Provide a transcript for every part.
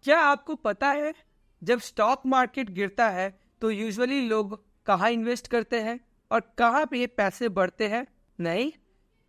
क्या आपको पता है जब स्टॉक मार्केट गिरता है तो यूजुअली लोग कहाँ इन्वेस्ट करते हैं और कहाँ पे ये पैसे बढ़ते हैं? नहीं।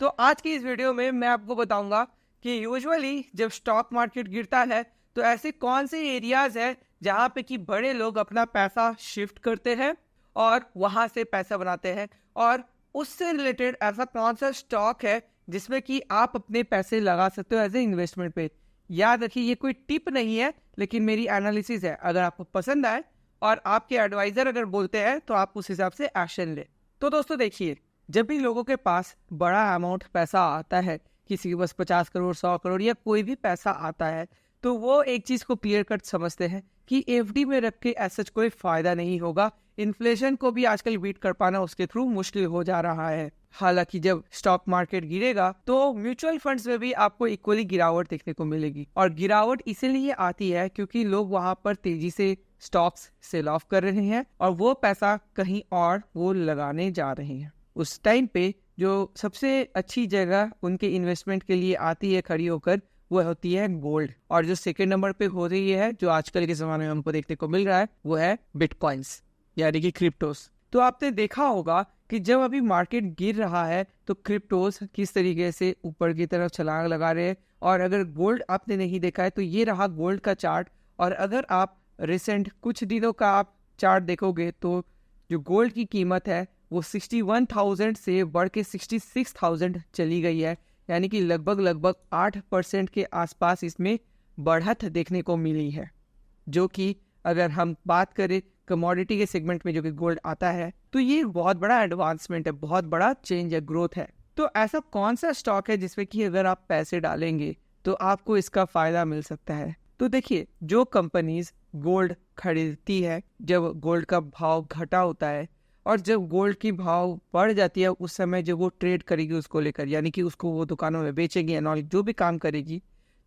तो आज की इस वीडियो में मैं आपको बताऊंगा कि यूजुअली जब स्टॉक मार्केट गिरता है तो ऐसे कौन से एरियाज है जहाँ पे कि बड़े लोग अपना पैसा शिफ्ट करते हैं और वहाँ से पैसा बनाते हैं, और उससे रिलेटेड ऐसा कौन सा स्टॉक है जिसमें कि आप अपने पैसे लगा सकते हो एज ए इन्वेस्टमेंट पे। याद रखिए, ये कोई टिप नहीं है लेकिन मेरी एनालिसिस है। अगर आपको पसंद आए और आपके एडवाइजर अगर बोलते हैं तो आप उस हिसाब से एक्शन ले। तो दोस्तों देखिए, जब भी लोगों के पास बड़ा अमाउंट पैसा आता है, किसी के पास 50 करोड़ 100 करोड़ या कोई भी पैसा आता है, तो वो एक चीज को क्लियर कट समझते हैं कि एफडी में रख के ऐसा कोई फायदा नहीं होगा। इन्फ्लेशन को भी आजकल बीट कर पाना उसके थ्रू मुश्किल हो जा रहा है। हालांकि जब स्टॉक मार्केट गिरेगा तो म्यूचुअल फंड्स में भी आपको इक्वली गिरावट देखने को मिलेगी, और गिरावट इसीलिए आती है क्योंकि लोग वहां पर तेजी से स्टॉक्स सेल ऑफ कर रहे हैं और वो पैसा कहीं और वो लगाने जा रहे हैं। उस टाइम पे जो सबसे अच्छी जगह उनके इन्वेस्टमेंट के लिए आती है खड़ी होकर, वो होती है गोल्ड। और जो सेकेंड नंबर पे हो रही है, जो आजकल के जमाने में हमको देखने को मिल रहा है, वो है बिटकॉइंस यानी कि क्रिप्टोस। तो आपने देखा होगा कि जब अभी मार्केट गिर रहा है तो क्रिप्टोस किस तरीके से ऊपर की तरफ छलांग लगा रहे हैं। और अगर गोल्ड आपने नहीं देखा है तो ये रहा गोल्ड का चार्ट, और अगर आप रिसेंट कुछ दिनों का आप चार्ट देखोगे तो जो गोल्ड की कीमत है वो 61,000 से बढ़ के 66,000 चली गई है। यानी कि लगभग 8% के आसपास इसमें बढ़त देखने को मिली है, जो कि अगर हम बात करें कमोडिटी के सेगमेंट में जो कि गोल्ड आता है, तो ये बहुत बड़ा एडवांसमेंट है, बहुत बड़ा चेंज है, ग्रोथ है। तो ऐसा कौन सा स्टॉक है जिसमें कि अगर आप पैसे डालेंगे तो आपको इसका फायदा मिल सकता है? तो देखिए, जो कंपनीज गोल्ड खरीदती है, जब गोल्ड का भाव घटा होता है और जब गोल्ड की भाव बढ़ जाती है, उस समय जब वो ट्रेड करेगी उसको लेकर, यानी कि उसको वो दुकानों में बेचेगी एंड जो भी काम करेगी,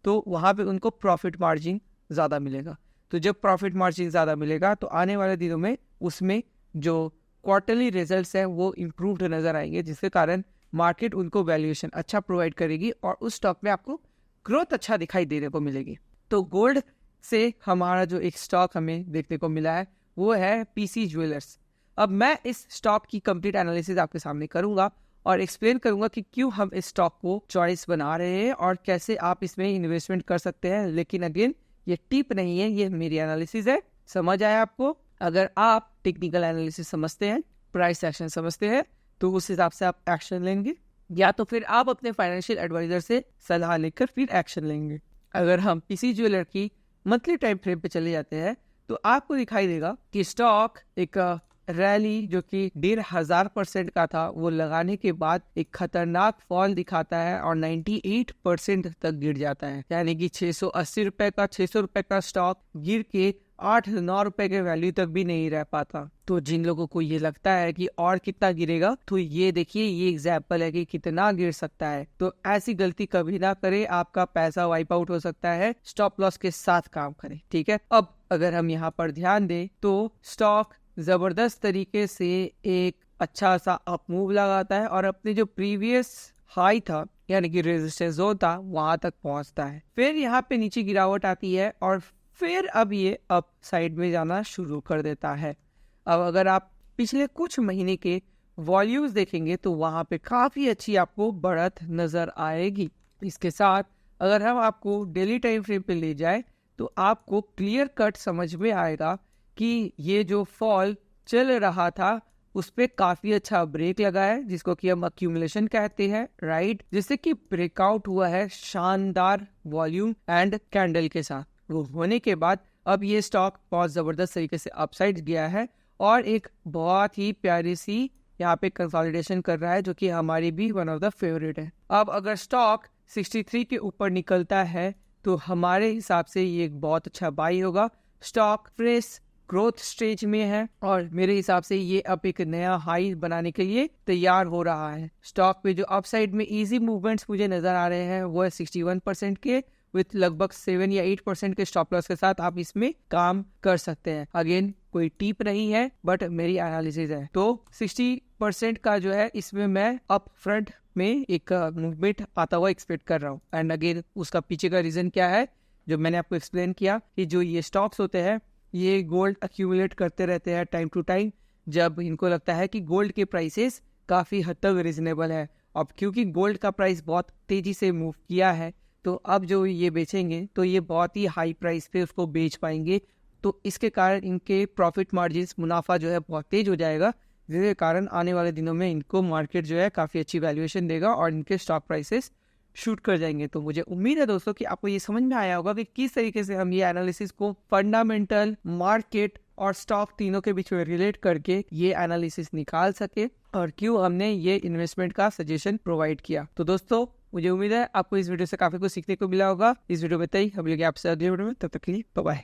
तो वहाँ पे उनको प्रॉफिट मार्जिन ज़्यादा मिलेगा। तो जब प्रॉफिट मार्जिन ज़्यादा मिलेगा तो आने वाले दिनों में उसमें जो क्वार्टरली रिजल्ट्स हैं वो इम्प्रूव्ड नज़र आएंगे, जिसके कारण मार्केट उनको वैल्यूएशन अच्छा प्रोवाइड करेगी और उस स्टॉक में आपको ग्रोथ अच्छा दिखाई देने को मिलेगी। तो गोल्ड से हमारा जो एक स्टॉक हमें देखने को मिला है वो है पीसी ज्वेलर्स। अब मैं इस स्टॉक की कंप्लीट एनालिसिस आपके सामने करूंगा और एक्सप्लेन करूंगा कि क्यों हम इस स्टॉक को चॉइस बना रहे हैं और कैसे आप इसमें इन्वेस्टमेंट कर सकते हैं। लेकिन अगेन, ये टिप नहीं है, ये मेरी एनालिसिस है। समझ आया आपको? अगर आप टेक्निकल एनालिसिस समझते हैं, प्राइस एक्शन समझते हैं, तो उस हिसाब से आप एक्शन लेंगे, या तो फिर आप अपने फाइनेंशियल एडवाइजर से सलाह लेकर फिर एक्शन लेंगे। अगर हम पीसी ज्वेलर की मंथली टाइम फ्रेम पे चले जाते हैं तो आपको दिखाई देगा कि स्टॉक एक रैली जो कि 1,500% का था, वो लगाने के बाद एक खतरनाक फॉल दिखाता है और 98% तक गिर जाता है। यानी कि 680 रुपए का 600 रुपए का स्टॉक गिर के 8-9 रुपए के वैल्यू तक भी नहीं रह पाता। तो जिन लोगों को ये लगता है कि और कितना गिरेगा, तो ये देखिए, ये एग्जाम्पल है कि कितना गिर सकता है। तो ऐसी गलती कभी ना करें, आपका पैसा वाइप आउट हो सकता है। स्टॉप लॉस के साथ काम करें, ठीक है? अब अगर हम यहाँ पर ध्यान दें तो स्टॉक जबरदस्त तरीके से एक अच्छा सा अप मूव लगाता है और अपने जो प्रीवियस हाई था यानी कि रेजिस्टेंस जोन था वहां तक पहुंचता है। फिर यहाँ पे नीचे गिरावट आती है और फिर अब ये अप साइड में जाना शुरू कर देता है। अब अगर आप पिछले कुछ महीने के वॉल्यूम्स देखेंगे तो वहां पे काफी अच्छी आपको बढ़त नजर आएगी। इसके साथ अगर हम आपको डेली टाइम फ्रेम पे ले जाए तो आपको क्लियर कट समझ में आएगा कि ये जो फॉल चल रहा था उस पे काफी अच्छा ब्रेक लगा है, जिसको कि हम अक्यूमुलेशन कहते हैं, राइट? जिससे कि ब्रेकआउट हुआ है शानदार वॉल्यूम एंड कैंडल के साथ। वो होने के बाद अब ये स्टॉक बहुत जबरदस्त तरीके से अपसाइड गया है और एक बहुत ही प्यारी सी यहाँ पे कंसोलिडेशन कर रहा है, जो कि हमारी भी वन ऑफ द फेवरेट है। अब अगर स्टॉक 63 के ऊपर निकलता है तो हमारे हिसाब से ये एक बहुत अच्छा बाई होगा। स्टॉक फ्रेश ग्रोथ स्टेज में है और मेरे हिसाब से ये अब एक नया हाई बनाने के लिए तैयार हो रहा है। स्टॉक पे जो अपसाइड में इजी मूवमेंट्स मुझे नजर आ रहे हैं वो है 61% के, विथ लगभग 7 या 8% के स्टॉप लॉस के साथ आप इसमें काम कर सकते हैं। अगेन, कोई टिप नहीं है बट मेरी एनालिसिस है। तो 60% का जो है इसमें मैं अप फ्रंट में एक मूवमेंट आता हुआ एक्सपेक्ट कर रहा हूँ। एंड अगेन, उसका पीछे का रीजन क्या है जो मैंने आपको एक्सप्लेन किया कि जो ये स्टॉक्स होते हैं ये गोल्ड अक्यूमुलेट करते रहते हैं टाइम टू टाइम, जब इनको लगता है कि गोल्ड के प्राइसेस काफ़ी हद तक रिजनेबल है। अब क्योंकि गोल्ड का प्राइस बहुत तेज़ी से मूव किया है, तो अब जो ये बेचेंगे तो ये बहुत ही हाई प्राइस पे उसको बेच पाएंगे, तो इसके कारण इनके प्रॉफिट मार्जिन, मुनाफा जो है बहुत तेज हो जाएगा, जिसके कारण आने वाले दिनों में इनको मार्केट जो है काफ़ी अच्छी वैल्यूएशन देगा और इनके स्टॉक प्राइसेस शूट कर जाएंगे। तो मुझे उम्मीद है दोस्तों कि आपको ये समझ में आया होगा कि किस तरीके से हम ये एनालिसिस को फंडामेंटल, मार्केट और स्टॉक तीनों के बीच में रिलेट करके ये एनालिसिस निकाल सके और क्यों हमने ये इन्वेस्टमेंट का सजेशन प्रोवाइड किया। तो दोस्तों मुझे उम्मीद है आपको इस वीडियो से काफी कुछ सीखने को मिला होगा। इस वीडियो में तय हम लोग आपसे अगले वीडियो में, तब तक के लिए बाय बाय।